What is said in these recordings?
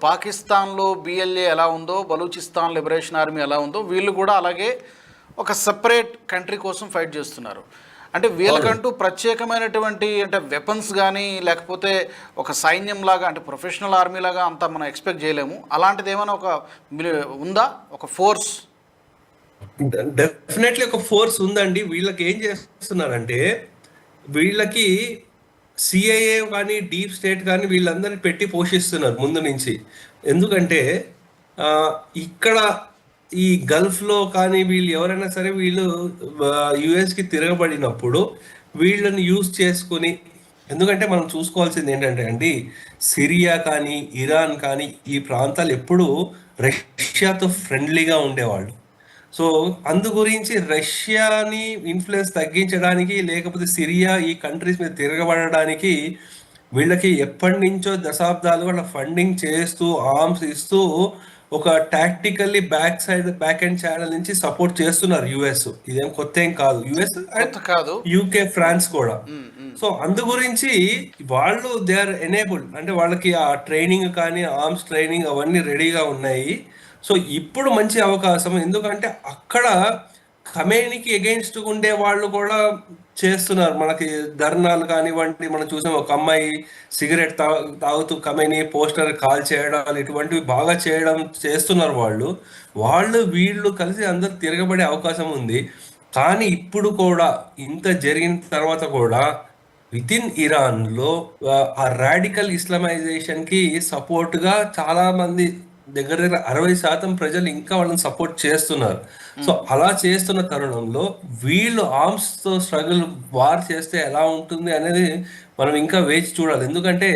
పాకిస్తాన్లో బిఎల్ఏ ఎలా ఉందో, బలూచిస్తాన్ లిబరేషన్ ఆర్మీ ఎలా ఉందో, వీళ్ళు కూడా అలాగే ఒక సెపరేట్ కంట్రీ కోసం ఫైట్ చేస్తున్నారు. అంటే వీళ్ళకంటూ ప్రత్యేకమైనటువంటి అంటే వెపన్స్ కానీ, లేకపోతే ఒక సైన్యం లాగా అంటే ప్రొఫెషనల్ ఆర్మీ లాగా అంత మనం ఎక్స్పెక్ట్ చేయలేము. అలాంటిది ఏమైనా ఒక ఉందా, ఒక ఫోర్స్? డెఫినెట్లీ ఒక ఫోర్స్ ఉందండి. వీళ్ళకి ఏం చేస్తున్నారంటే, వీళ్ళకి సిఐఏ కానీ డీప్ స్టేట్ కానీ వీళ్ళందరినీ పెట్టి పోషిస్తున్నారు ముందు నుంచి. ఎందుకంటే ఇక్కడ ఈ గల్ఫ్లో కానీ వీళ్ళు ఎవరైనా సరే వీళ్ళు యుఎస్కి తిరగబడినప్పుడు వీళ్ళని యూజ్ చేసుకుని, ఎందుకంటే మనం చూసుకోవాల్సింది ఏంటంటే అండి, సిరియా కానీ ఇరాన్ కానీ ఈ ప్రాంతాలు ఎప్పుడూ రష్యాతో ఫ్రెండ్లీగా ఉండేవాళ్ళు. సో అందు గురించి రష్యాని ఇన్ఫ్లుయెన్స్ తగ్గించడానికి, లేకపోతే సిరియా ఈ కంట్రీస్ మీద తిరగబడడానికి వీళ్ళకి ఎప్పటి నుంచో దశాబ్దాలు వాళ్ళ ఫండింగ్ చేస్తూ ఆర్మ్స్ ఇస్తూ ఒక టాక్టికల్లీ బ్యాక్ అండ్ ఛానల్ నుంచి సపోర్ట్ చేస్తున్నారు యుఎస్. ఇదేం కొత్త ఏం కాదు. యుఎస్ కాదు, యూకే, ఫ్రాన్స్ కూడా. సో అందు గురించి వాళ్ళు దే ఆర్ ఎనేబుల్డ్, అంటే వాళ్ళకి ఆ ట్రైనింగ్ కానీ ఆర్మ్స్ ట్రైనింగ్ అవన్నీ రెడీగా ఉన్నాయి. సో ఇప్పుడు మంచి అవకాశం, ఎందుకంటే అక్కడ ఖమేనీకి ఎగెయిన్స్ట్ ఉండే వాళ్ళు కూడా చేస్తున్నారు. మనకి ధర్నాలు కానివ్వండి, మనం చూసాం ఒక అమ్మాయి సిగరెట్ తాగుతూ ఖమేనీ పోస్టర్ కాల్ చేయడం, ఇటువంటివి బాగా చేస్తున్నారు వాళ్ళు వీళ్ళు కలిసి అందరు తిరగబడే అవకాశం ఉంది. కానీ ఇప్పుడు కూడా ఇంత జరిగిన తర్వాత కూడా విత్ ఇన్ ఇరాన్లో ఆ రాడికల్ ఇస్లామైజేషన్కి సపోర్ట్గా చాలా మంది, దగ్గర 60% ప్రజలు ఇంకా వాళ్ళని సపోర్ట్ చేస్తున్నారు. సో అలా చేస్తున్న తరుణంలో వీళ్ళు ఆర్మ్స్ తో స్ట్రగుల్ వార్ చేస్తే ఎలా ఉంటుంది అనేది మనం ఇంకా వేచి చూడాలి. ఎందుకంటే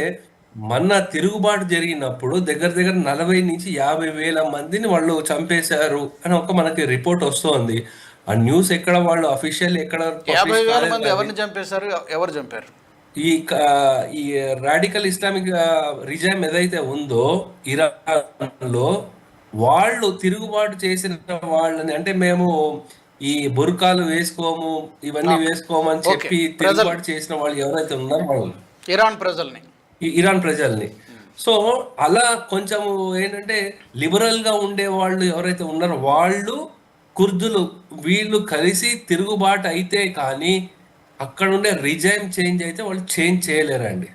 మొన్న తిరుగుబాటు జరిగినప్పుడు దగ్గర 40 నుంచి 50 వేల మందిని వాళ్ళు చంపేశారు అని ఒక మనకి రిపోర్ట్ వస్తోంది. ఆ న్యూస్ ఎక్కడ వాళ్ళు అఫీషియల్ ఎక్కడ 50,000 మంది ఎవరిని చంపేశారు, ఎవరు చంపారు? ఈ రాడికల్ ఇస్లామిక్ రిజైమ్ ఏదైతే ఉందో ఇరాన్ లో, వాళ్ళు తిరుగుబాటు చేసిన వాళ్ళని, అంటే మేము ఈ బుర్కాలు వేసుకోము ఇవన్నీ వేసుకోమని చెప్పి తిరుగుబాటు చేసిన వాళ్ళు ఎవరైతే ఉన్నారో వాళ్ళు ఇరాన్ ప్రజల్ని. సో అలా కొంచెం ఏంటంటే లిబరల్ గా ఉండే వాళ్ళు ఎవరైతే ఉన్నారో వాళ్ళు, కుర్దులు, వీళ్ళు కలిసి తిరుగుబాటు అయితే కానీ అక్కడ ఉండే రిజైమ్ చేంజ్ అయితే వాళ్ళు చేంజ్ చేయలేరండి.